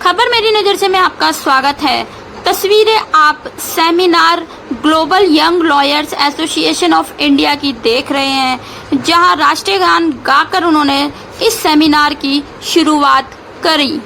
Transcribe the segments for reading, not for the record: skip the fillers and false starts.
खबर मेरी नज़र से में आपका स्वागत है। तस्वीरें आप seminar global young lawyers association of India की देख रहे हैं, जहां राष्ट्रीय गान गाकर उन्होंने इस सेमिनार की शुरुआत करी।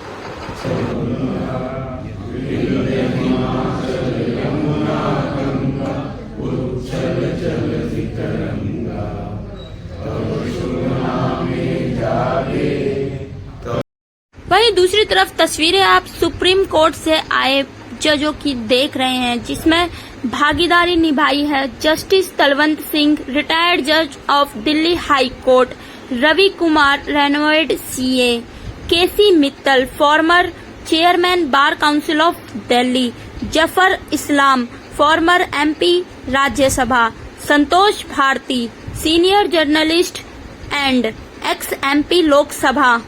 वहीं दूसरी तरफ तस्वीरें आप सुप्रीम कोर्ट से आए जजों की देख रहे हैं, जिसमें भागीदारी निभाई है जस्टिस तलवंत सिंह, रिटायर्ड जज of Delhi high court, Ravi Kumar, रेनोवेड CA, KC Mittal, former chairman bar council of Delhi, Zafar Islam, farmer MP Rajya Sabha, Santosh Bharti, senior journalist and x MP Lok Sabha,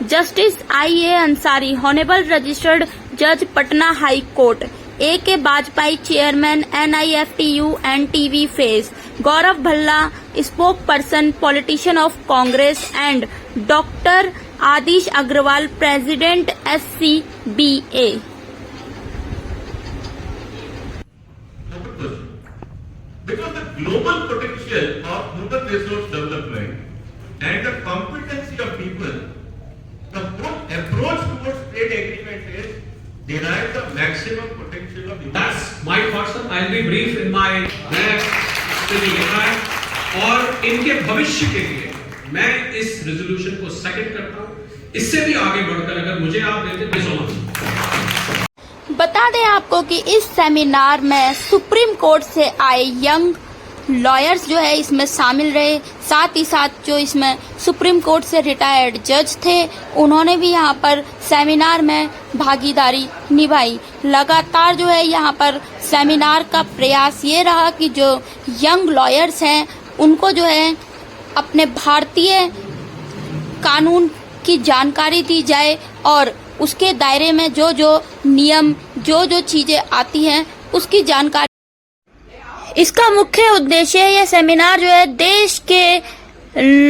justice IA. Ansari, honourable registered जज Patna high court, A K. Vajpayee, chairman NIFTU and TV face, Gaurav Bhalla, spoke person politician of Congress and doctor Adish Agarwal, president SCBA। Because the global potential of human resource development and the competency of people, the whole approach towards trade agreement is derive the maximum potential of human. That's my thoughts. I'll be brief in my से लिखा है और इनके भविष्य के लिए मैं इस रेजोल्यूशन को सेकंड करता हूँ। इससे भी आगे बढ़कर अगर मुझे आप देते तो बता दें आपको कि इस सेमिनार में सुप्रीम कोर्ट से आए यंग लॉयर्स जो है इसमें शामिल रहे, साथ ही साथ जो इसमें सुप्रीम कोर्ट से रिटायर्ड जज थे उन्होंने भी यहाँ पर सेमिनार में भागीदारी निभाई। लगातार जो है यहाँ पर सेमिनार का प्रयास ये रहा कि जो यंग लॉयर्स हैं उनको जो है अपने भारतीय कानून की जानकारी दी जाए और उसके दायरे में जो जो नियम जो चीजें आती हैं उसकी जानकारी। इसका मुख्य उद्देश्य यह सेमिनार जो है देश के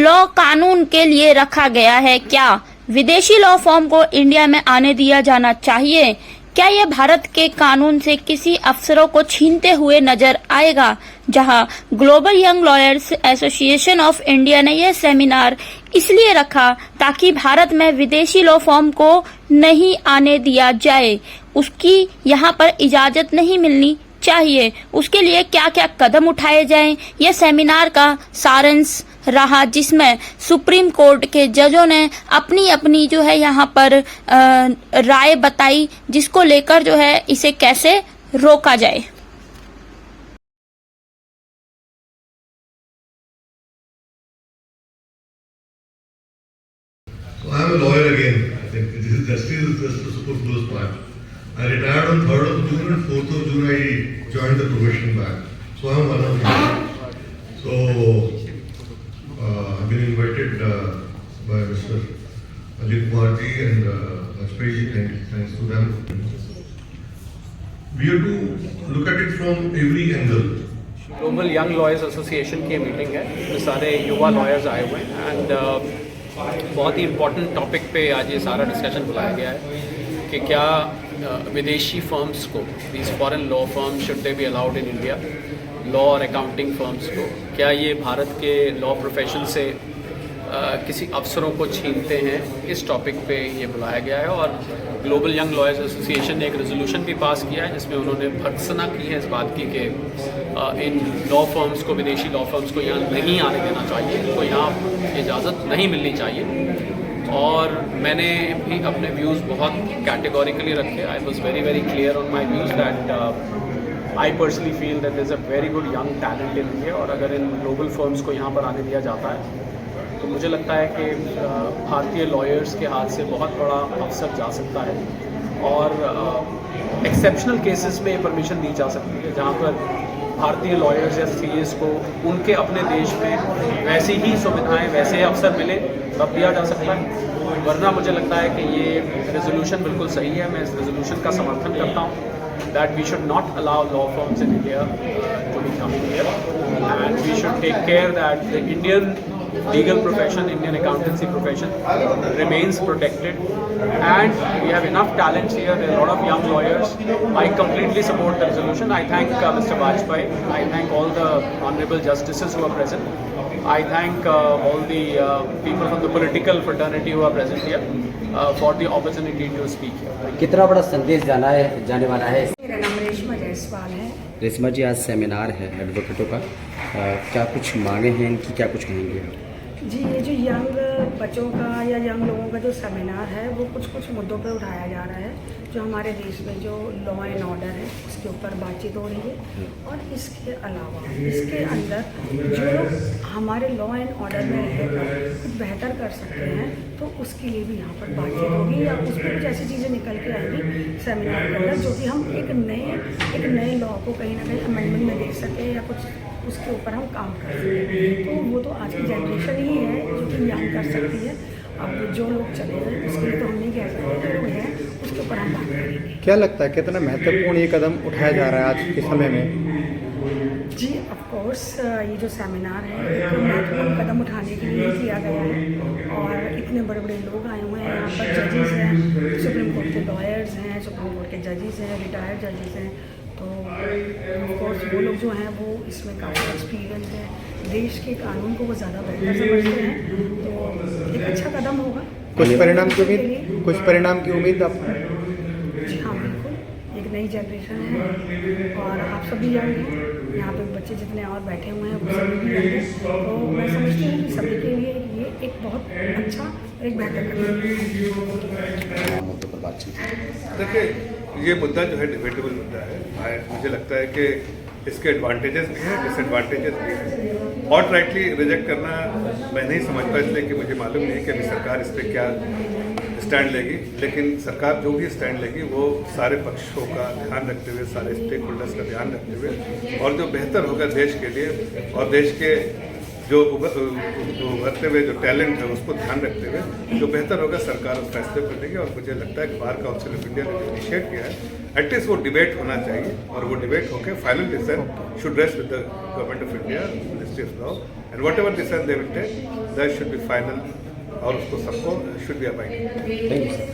लॉ कानून के लिए रखा गया है। क्या विदेशी लॉ फॉर्म को इंडिया में आने दिया जाना चाहिए? क्या यह भारत के कानून से किसी अफसरों को छीनते हुए नजर आएगा? जहां global young lawyers association of India ने यह सेमिनार इसलिए रखा ताकि भारत में विदेशी लॉ फॉर्म को नहीं आने दिया जाए, उसकी यहां पर इजाजत नहीं मिलनी चाहिए। उसके लिए क्या क्या कदम उठाए जाएं, यह सेमिनार का सारांश रहा, जिसमें सुप्रीम कोर्ट के जजों ने अपनी अपनी जो है यहाँ पर राय बताई, जिसको लेकर जो है इसे कैसे रोका जाए। So I am a lawyer again. I think this is justice is just a super close part. I retired on 3rd of June and 4th of June I joined the profession back. So I am one of them. So I've been invited by Mr. Ajit Kumarji and Vajpayee, thanks to them. We have to look at it from every angle. Global young lawyers association की meeting है, इसमें सारे युवा lawyers आए हुए हैं and बहुत ही important topic पे आज ये सारा डिस्कशन बुलाया गया है कि क्या विदेशी फर्म्स को, these foreign law firms, should they be allowed in India, law और अकाउंटिंग फर्म्स को, क्या ये भारत के लॉ प्रोफेशन से किसी अफसरों को छीनते हैं? इस टॉपिक पे ये बुलाया गया है और ग्लोबल यंग लॉयर्स एसोसिएशन ने एक रेजोल्यूशन भी पास किया है जिसमें उन्होंने भर्त्सना की है इस बात की कि इन लॉ फर्म्स को, विदेशी लॉ फर्म्स को यहाँ नहीं आने देना चाहिए, इनको यहाँ इजाज़त नहीं मिलनी चाहिए। और मैंने भी अपने व्यूज़ बहुत कैटेगोरिकली रखे। I was very clear on my views that I personally feel that is a very good young talent in India और अगर इन ग्लोबल फर्म्स को यहाँ पर आने दिया जाता है तो मुझे लगता है कि भारतीय लॉयर्स के हाथ से बहुत बड़ा अवसर जा सकता है और एक्सेप्शनल केसेस में परमिशन दी जा सकती है जहाँ पर भारतीय लॉयर्स या सीएस को उनके अपने देश में वैसी ही सुविधाएं, वैसे अवसर मिले तब दिया जा सकता है। वरना मुझे लगता है कि ये रेजोल्यूशन बिल्कुल सही है। मैं इस रेजोल्यूशन का समर्थन करता हूँ that we should not allow law firms in India to be coming here and we should take care that the Indian legal profession, Indian accountancy profession remains protected, and we have enough talents here. There are a lot of young lawyers. I completely support the resolution. I thank Mr. Vajpayee. I thank all the honorable justices who are present. I thank all the people from the political fraternity who are present here for the opportunity to speak here. कितना बड़ा संदेश जाने वाला है? मेरा नाम रेशमा जायसवाल है। रेशमा जी, आज सेमिनार है एडवोकेटों का, क्या कुछ मांगे हैं इनकी, क्या कुछ कहेंगे आप? जी, ये जो यंग बच्चों का या यंग लोगों का जो सेमिनार है वो कुछ मुद्दों पर उठाया जा रहा है जो हमारे देश में जो लॉ एंड ऑर्डर है उसके ऊपर बातचीत हो रही है, और इसके अलावा इसके अंदर जो हमारे लॉ एंड ऑर्डर में रहकर कुछ बेहतर कर सकते हैं तो उसके लिए भी यहाँ पर बातचीत होगी, या उस पर कुछ ऐसी चीज़ें निकल के आएंगी सेमिनार के अंदर जो कि हम एक नए लॉ को कहीं ना कहीं अमेंडमेंट में देख सकें या कुछ उसके ऊपर हम काम कर सकें। तो वो तो आज की जनरेशन ही है जो कि यंग कर सकती है। अब जो लोग चले गए उसके लिए तो हम नहीं कह सकते, जो है उसके ऊपर हम बात करेंगे। क्या लगता है कितना महत्वपूर्ण ये कदम उठाया जा रहा है आज के समय में? जी, ऑफ कोर्स ये जो सेमिनार है एक महत्वपूर्ण कदम उठाने के लिए किया गया है, और इतने बड़े बड़े लोग आए हुए हैं यहाँ पर। जजेस हैं, सुप्रीम कोर्ट के लॉयर्स हैं, सुप्रीम कोर्ट के जजेस हैं, रिटायर्ड जजेस हैं। तो ऑफ कोर्स वो लोग जो हैं वो इसमें काफ़ी एक्सपीरियंस है, देश के कानून को वो ज़्यादा बेहतर समझते हैं, तो एक अच्छा कदम होगा। कुछ परिणाम की उम्मीद आप? जी हाँ, बिल्कुल, एक नई जनरेशन है और आप सभी यंग हैं, यहाँ पे बच्चे जितने और बैठे हुए हैं वो सभी भी यंग हैं, तो मैं समझती हूँ कि सभी के लिए ये एक बहुत अच्छा, एक बेहतर कदम मुद्दों पर बातचीत। देखिए, ये मुद्दा जो है डिबेटेबल मुद्दा है। मुझे लगता है कि इसके एडवांटेजेस भी हैं, डिसएडवांटेजेस भी हैं। और राइटली रिजेक्ट करना मैं नहीं समझता, इसलिए कि मुझे मालूम नहीं कि अभी सरकार इस पर क्या स्टैंड लेगी, लेकिन सरकार जो भी स्टैंड लेगी वो सारे पक्षों का ध्यान रखते हुए, सारे स्टेक होल्डर्स का ध्यान रखते हुए, और जो बेहतर होगा देश के लिए और देश के जो उभरते हुए जो टैलेंट है उसको ध्यान रखते हुए जो बेहतर होगा सरकार उस फैसले पर लेगी। और मुझे लगता है कि बार काउंसिल ऑफ इंडिया ने जो इनिशिएट किया है एटलीस्ट वो डिबेट होना चाहिए, और वो डिबेट होकर final decision should rest with the government of India, ministry of law, and whatever decision they will take that should be final, और उसको सबको should be abided. Thank you sir.